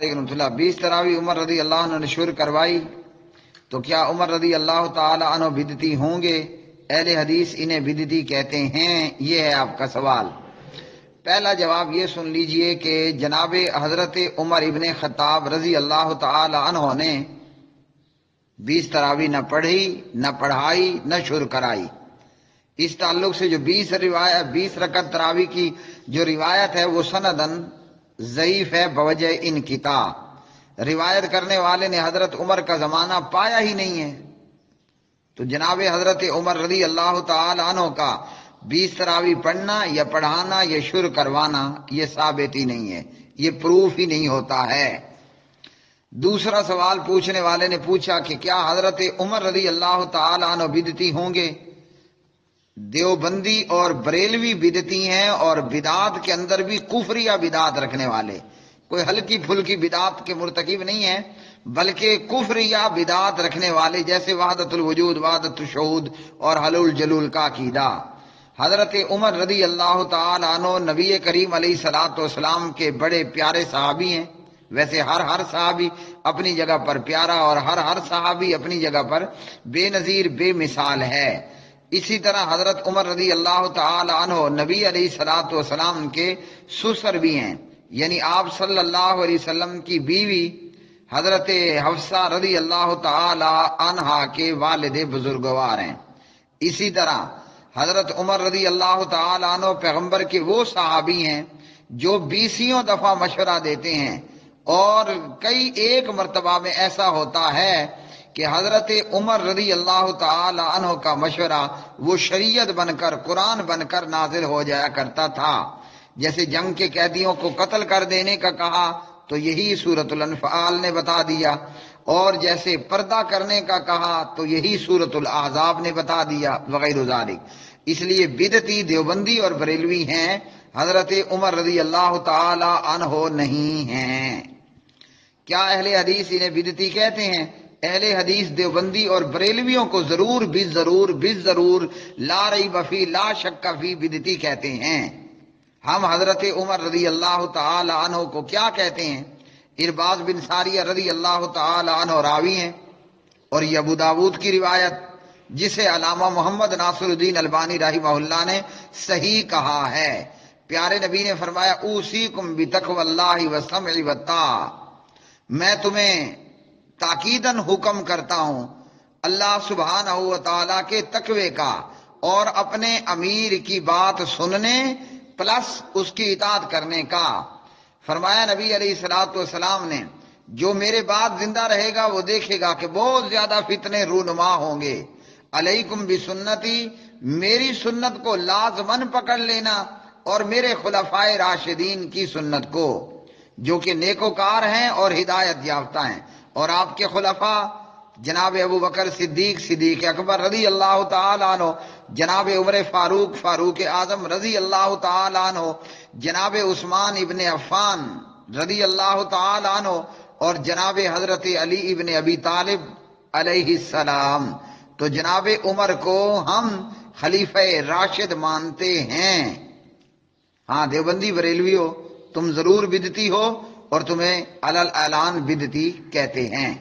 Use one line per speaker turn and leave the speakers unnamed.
20 تراوی عمر رضی اللہ عنہ نے شروع کروائی تو کیا عمر رضی اللہ تعالی عنہ بدعتی ہوں گے؟ اہل حدیث انہیں بدعتی کہتے ہیں، یہ ہے آپ کا سوال۔ پہلا جواب یہ سن لیجئے کہ جناب حضرت عمر ابن خطاب رضی اللہ تعالی عنہ نے 20 تراوی نہ پڑھی، نہ پڑھائی، نہ شروع کرائی۔ اس تعلق سے جو 20 رکعت تراوی کی جو روایت ہے وہ سندن ضعیف ہے بوجہ انقطاع۔ روایت کرنے والے نے حضرت عمر کا زمانہ پایا ہی نہیں ہے، تو جناب حضرت عمر رضی اللہ تعالی عنہ کا 20 تراوی پڑھنا یا پڑھانا یا شروع کروانا یہ ثابت ہی نہیں ہے، یہ پروف ہی نہیں ہوتا ہے۔ دوسرا سوال پوچھنے والے نے پوچھا کہ کیا حضرت عمر رضی اللہ تعالی عنہ بدعتی ہوں گے؟ دیوبندی اور بریلوی بدعتی ہیں، اور بدعات کے اندر بھی کفر یا بدعات رکھنے والے، کوئی ہلکی پھلکی بدعات کے مرتکب نہیں ہیں، بلکہ کفر یا بدعات رکھنے والے جیسے وحدت الوجود، وحدت الشہود اور حلول جلول کا عقیدہ۔ حضرت عمر رضی اللہ تعالی عنہ نبی کریم علیہ الصلوۃ والسلام کے بڑے پیارے صحابی ہیں۔ ویسے ہر صحابی اپنی جگہ پر پیارا اور ہر صحابی اپنی جگہ پر بے نظیر بے مثال ہے۔ اسی طرح حضرت عمر رضی اللہ تعالی عنہ نبی علیہ الصلوۃ والسلام کے سسر بھی ہیں، یعنی آپ صلی اللہ علیہ وسلم کی بیوی حضرت حفصہ رضی اللہ تعالی عنہا کے والد بزرگوار ہیں۔ اسی طرح حضرت عمر رضی اللہ تعالی عنہ پیغمبر کے وہ صحابی ہیں جو 20 دفعہ مشورہ دیتے ہیں، اور کئی ایک مرتبہ میں ایسا ہوتا ہے کہ حضرت عمر رضی اللہ تعالی عنہ کا مشورہ وہ شریعت بن کر، قرآن بن کر نازل ہو جایا کرتا تھا۔ جیسے جنگ کے قیدیوں کو قتل کر دینے کا کہا تو یہی سورۃ الانفال نے بتا دیا، اور جیسے پردہ کرنے کا کہا تو یہی سورۃ الاحزاب نے بتا دیا، وغیرہ ذالک۔ اس لیے بدعتی دیوبندی اور بریلوی ہیں، حضرت عمر رضی اللہ تعالی عنہ نہیں ہیں۔ کیا اہل حدیث انہیں بدعتی کہتے ہیں؟ اہل حدیث دیوبندی اور بریلویوں کو ضرور بالضرور لا ریب فی، لا شک فی بدعتی کہتے ہیں۔ ہم حضرت عمر رضی اللہ تعالی عنہ کو کیا کہتے ہیں؟ ارباز بن ساریہ رضی اللہ تعالی عنہ راوی ہیں، اور یہ ابو داود کی روایت جسے علامہ محمد ناصر الدین البانی رحمہ اللہ نے صحیح کہا ہے۔ پیارے نبی نے فرمایا اوصیکم بتقوی اللہ والسمع والطاعہ، میں تمہیں تاکیداً حکم کرتا ہوں اللہ سبحانہ و تعالیٰ کے تقوی کا، اور اپنے امیر کی بات سننے پلس اس کی اطاعت کرنے کا۔ فرمایا نبی علیہ الصلوۃ والسلام نے جو میرے بعد زندہ رہے گا وہ دیکھے گا کہ بہت زیادہ فتنے رونما ہوں گے۔ علیکم بسنتی، میری سنت کو لازماً پکڑ لینا، اور میرے خلفائے راشدین کی سنت کو جو کہ نیکوکار ہیں اور ہدایت یافتہ ہیں۔ اور آپ کے خلفاء جناب ابو بکر صدیق اکبر رضی اللہ تعالی عنہ، جناب عمر فاروق اعظم رضی اللہ تعالی عنہ، جناب عثمان ابن عفان رضی اللہ تعالی عنہ، اور جناب حضرت علی ابن ابی طالب علیہ السلام۔ تو جناب عمر کو ہم خلیفہ راشد مانتے ہیں۔ ہاں دیوبندی بریلوی ہو، تم ضرور بدعتی ہو، اور تمہیں علل اعلان بدعتی کہتے ہیں۔